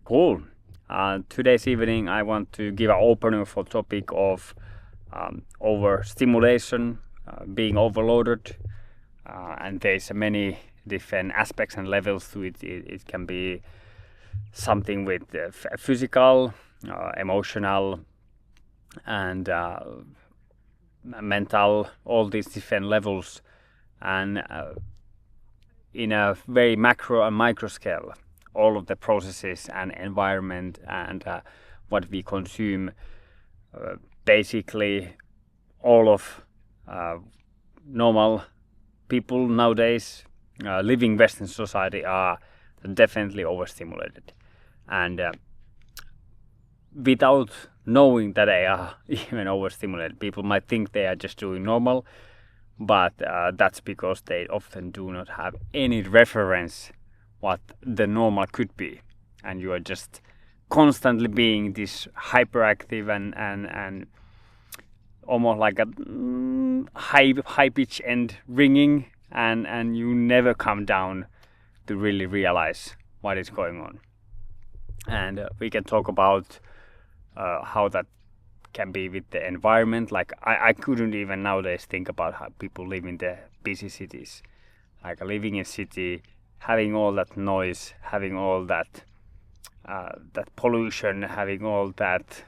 Cool. Today's evening, I want to give an opener for topic of overstimulation, being overloaded, and there's many different aspects and levels to it. It can be something with physical, emotional, and mental, all these different levels, and in a very macro and micro scale, all of the processes and environment and what we consume, basically all of normal people nowadays living Western society are definitely overstimulated, and without knowing that they are even overstimulated, people might think they are just doing normal, but that's because they often do not have any reference what the normal could be, and you are just constantly being this hyperactive and almost like a high pitch and ringing, and you never come down to really realize what is going on. And we can talk about how that can be with the environment. Like I couldn't even nowadays think about how people live in the busy cities, like living in city, having all that noise, having all that pollution, having all that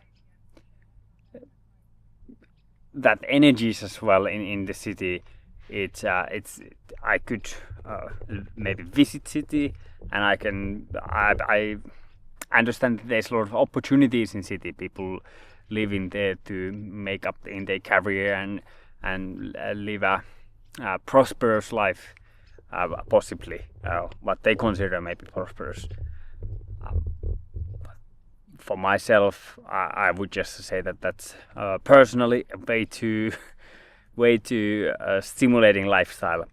energies as well in the city. It's I could maybe visit city, and I understand that there's a lot of opportunities in city. People live in there to make up in their career and live a prosperous life, possibly what they consider maybe prosperous. For myself, I would just say that that's personally a way too stimulating lifestyle,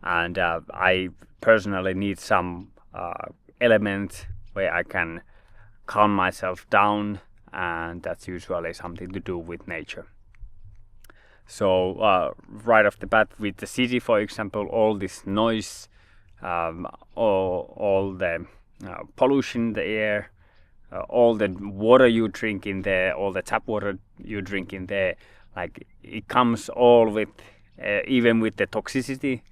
and I personally need some element where I can calm myself down, and that's usually something to do with nature. So right off the bat with the city, for example, all this noise, all the pollution in the air, all the water you drink in there, all the tap water you drink in there, like it comes all with, even with the toxicity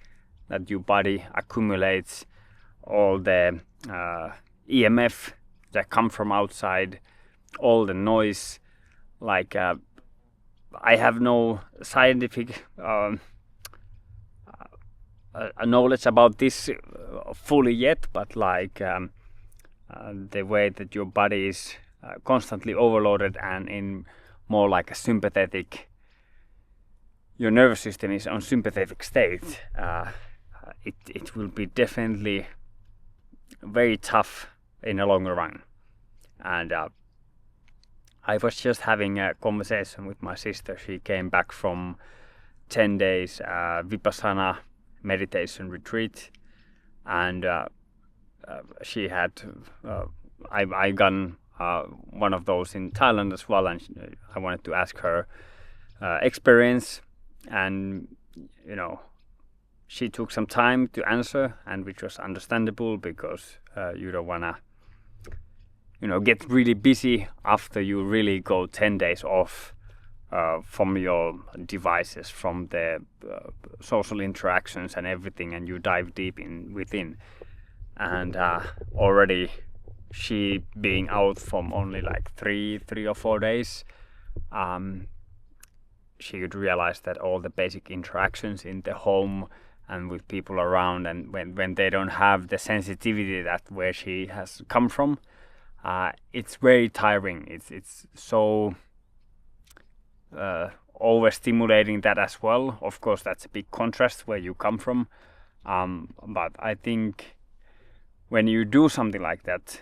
that your body accumulates, all the EMF that come from outside, all the noise. Like I have no scientific knowledge about this fully yet, but like the way that your body is constantly overloaded and in more like a sympathetic, your nervous system is on sympathetic state, it will be definitely very tough in the longer run. And I was just having a conversation with my sister. She came back from 10 days Vipassana meditation retreat, and she had I done one of those in Thailand as well, and I wanted to ask her experience, and she took some time to answer, and which was understandable because you don't wanna get really busy after you really go 10 days off from your devices, from the social interactions and everything, and you dive deep in within. And already she being out from only like three or 4 days, she could realize that all the basic interactions in the home and with people around, and when they don't have the sensitivity that where she has come from, it's very tiring. It's so overstimulating that as well. Of course, that's a big contrast where you come from, but I think when you do something like that,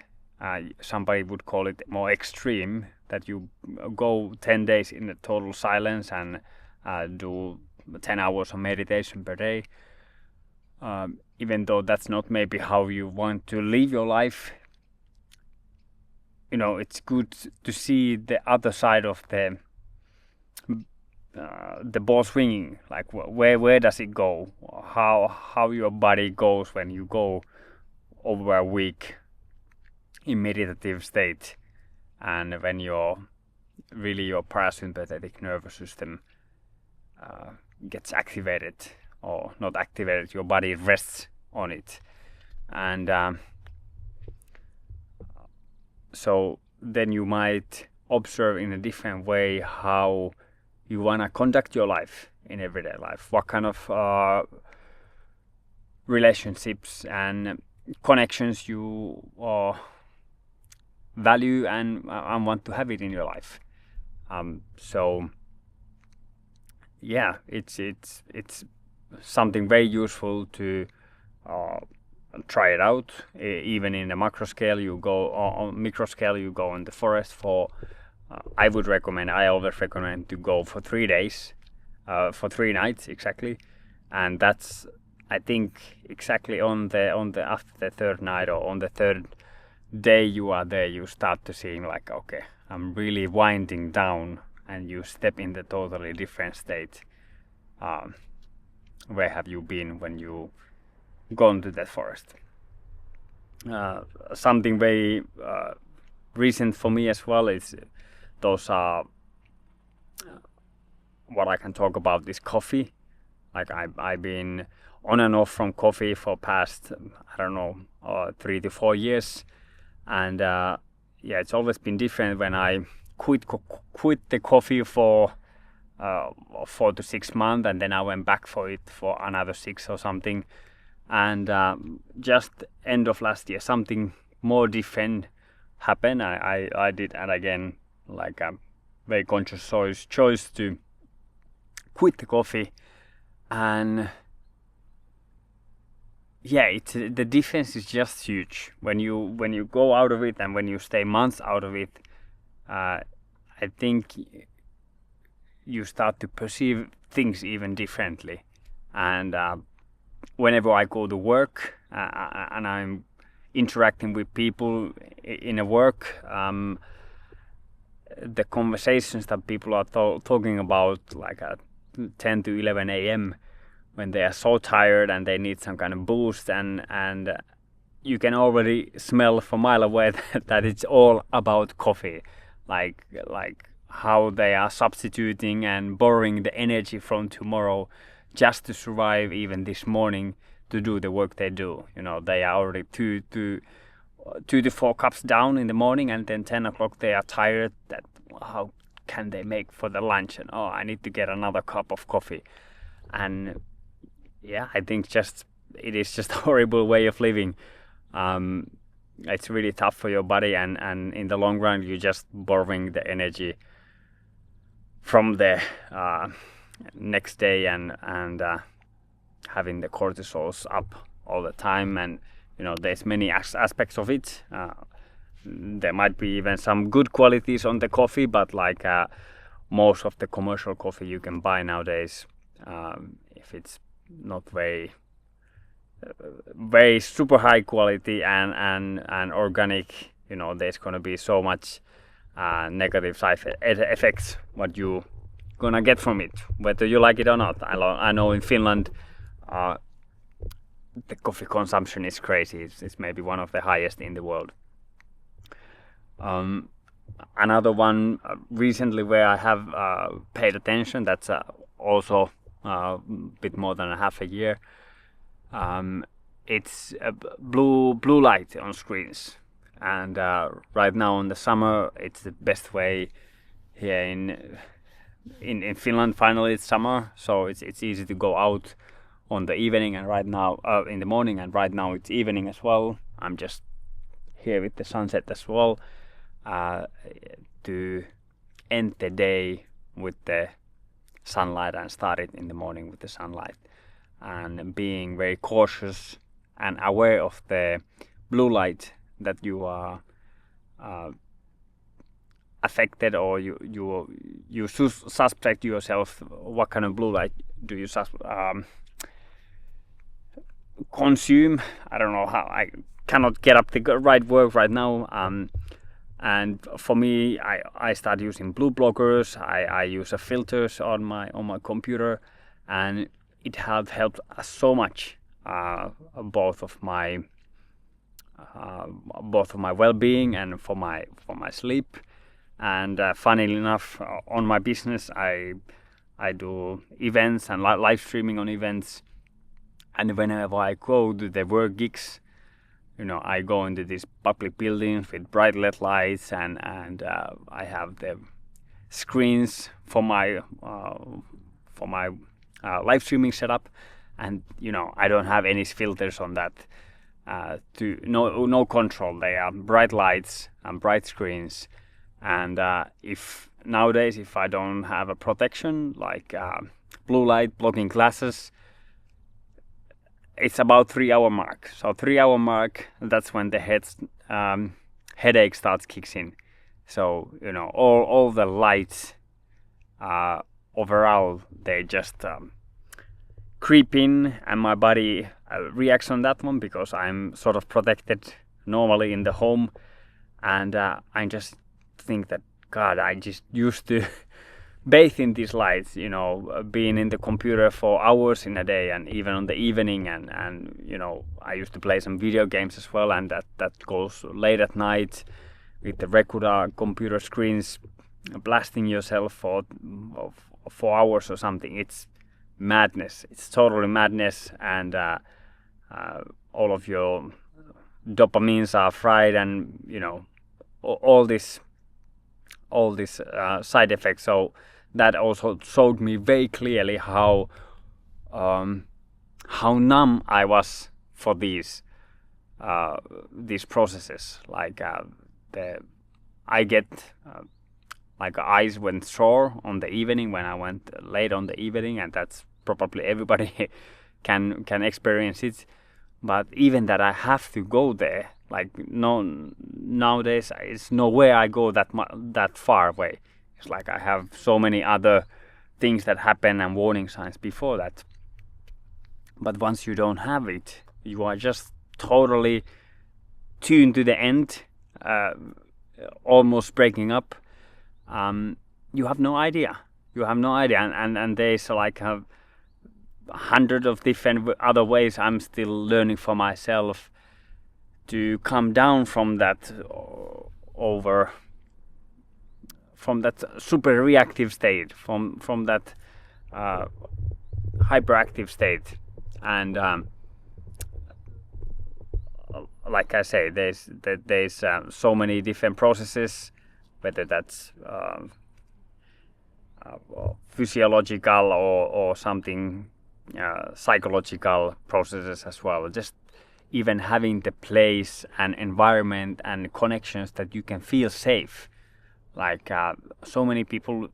somebody would call it more extreme, that you go 10 days in a total silence and do 10 hours of meditation per day, even though that's not maybe how you want to live your life. It's good to see the other side of the ball swinging, like where does it go, how your body goes when you go over a week in meditative state, and when your parasympathetic nervous system gets activated, or not activated, your body rests on it. And so then you might observe in a different way how you want to conduct your life in everyday life, what kind of relationships and connections you value and want to have it in your life. So yeah, it's something very useful to try it out. Even in the macro scale, you go on micro scale, you go in the forest for. I always recommend to go for 3 days, for 3 nights exactly, and that's, I think, exactly on the after the third night or on the third day you are there, you start to see like, okay, I'm really winding down, and you step in the totally different state. Where have you been when you gone to that forest? Something very recent for me as well is those are what I can talk about is coffee. Like I've been on and off from coffee for past 3 to 4 years, and it's always been different when I quit the coffee for 4 to 6 months, and then I went back for it for another 6 or something, and just end of last year something more different happened. I did, and again, like a very conscious choice to quit the coffee, and the difference is just huge when you go out of it and when you stay months out of it. I think you start to perceive things even differently, and whenever I go to work and I'm interacting with people in a work, the conversations that people are talking about, like at 10 to 11 a.m. when they are so tired and they need some kind of boost, and you can already smell from a mile away that it's all about coffee, like how they are substituting and borrowing the energy from tomorrow just to survive even this morning to do the work they do. You know, they are already 2 to 4 cups down in the morning, and then 10 o'clock they are tired that how can they make for the lunch, and I need to get another cup of coffee. And I think it is just a horrible way of living. It's really tough for your body, and in the long run you're just borrowing the energy from the next day, and having the cortisols up all the time. And there's many aspects of it. There might be even some good qualities on the coffee, but like most of the commercial coffee you can buy nowadays, if it's not very super high quality and organic, there's gonna be so much negative side effects what you gonna get from it, whether you like it or not. I know in Finland the coffee consumption is crazy. It's maybe one of the highest in the world. Another one recently where I have paid attention, that's also a bit more than a half a year. It's blue light on screens, and right now in the summer it's the best way here in Finland. Finally it's summer, so it's easy to go out on the evening, and right now in the morning, and right now it's evening as well. I'm just here with the sunset as well, to end the day with the sunlight and start it in the morning with the sunlight, and being very cautious and aware of the blue light that you are affected, or you suspect yourself what kind of blue light do you consume. I don't know how, I cannot get up the right word right now. And for me, I start using blue blockers. I use filters on my computer, and it has helped so much. Both of my both for my well-being and for my sleep. And funnily enough, on my business, I do events and live streaming on events. And whenever I go to the work gigs, I go into these public buildings with bright LED lights, and I have the screens for my live streaming setup, and I don't have any filters on that. No control. They are bright lights and bright screens, and if nowadays if I don't have a protection like blue light blocking glasses, it's about 3 hour mark. So 3 hour mark, that's when the headache starts kicks in. So all the lights overall, they just creep in, and my body reacts on that one because I'm sort of protected normally in the home, and I just think that God, I just used to bathe in these lights, being in the computer for hours in a day, and even on the evening, and I used to play some video games as well, and that goes late at night with the regular computer screens, blasting yourself for 4 hours or something. It's madness. It's totally madness, and all of your dopamines are fried, and all this side effects. So that also showed me very clearly how numb I was for these processes. Like I get like eyes went sore on the evening when I went late on the evening, and that's probably everybody can experience it. But even that I have to go there, like nowadays it's no way I go that far away. It's like I have so many other things that happen and warning signs before that. But once you don't have it, you are just totally tuned to the end, almost breaking up. You have no idea. And there's like 100 of different other ways I'm still learning for myself to come down from that from that super reactive state, from that hyperactive state. And like I say, there's so many different processes, whether that's physiological or something psychological processes as well. Just even having the place and environment and connections that you can feel safe. Like so many people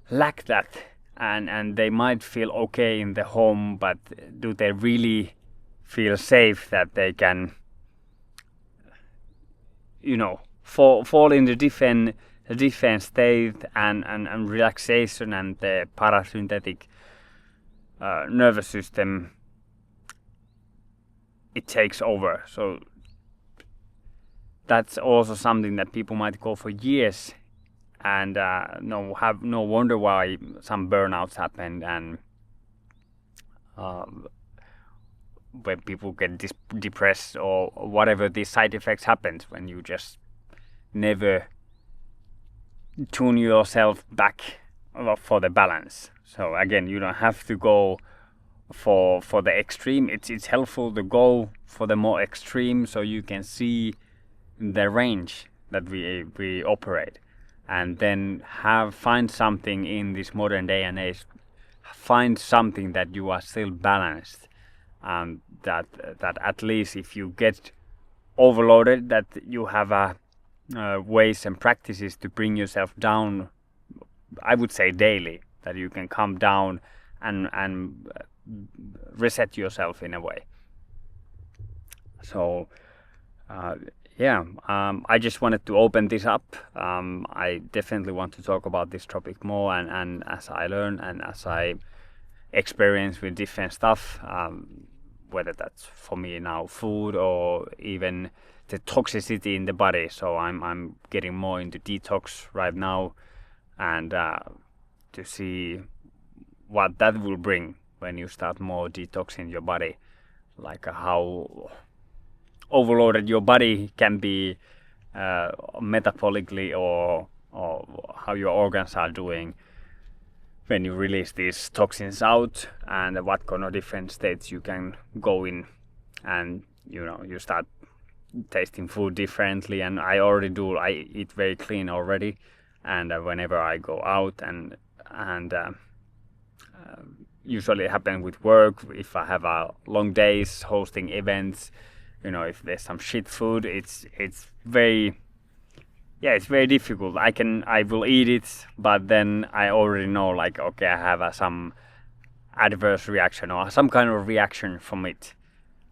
lack that, and they might feel okay in the home, but do they really feel safe that they can fall in the different state and relaxation, and the parasympathetic nervous system, it takes over. So that's also something that people might go for years, and have no wonder why some burnouts happen, and when people get depressed or whatever, these side effects happens when you just never tune yourself back for the balance. So again, you don't have to go for the extreme. It's helpful to go for the more extreme, so you can see the range that we operate, and then find something in this modern day and age. Find something that you are still balanced, and that at least if you get overloaded, that you have ways and practices to bring yourself down. I would say daily, that you can come down and reset yourself in a way. So I just wanted to open this up. I definitely want to talk about this topic more, and as I learn and as I experience with different stuff, whether that's for me now food or even the toxicity in the body. So I'm getting more into detox right now, and to see what that will bring when you start more detoxing your body, like how overloaded your body can be metabolically or how your organs are doing when you release these toxins out, and what kind of different states you can go in, and you start tasting food differently. And I eat very clean already, and whenever I go out and usually it happens with work, if I have long days hosting events, if there's some shit food, it's very difficult. I will eat it, but then I already know, like, okay, I have some adverse reaction or some kind of reaction from it.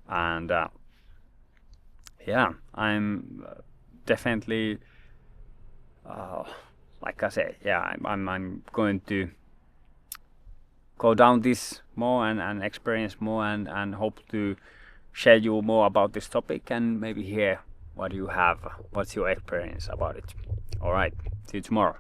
And I'm definitely, like I said, I'm going to go down this more and experience more, and hope to share you more about this topic, and maybe hear what's your experience about it. All right, see you tomorrow.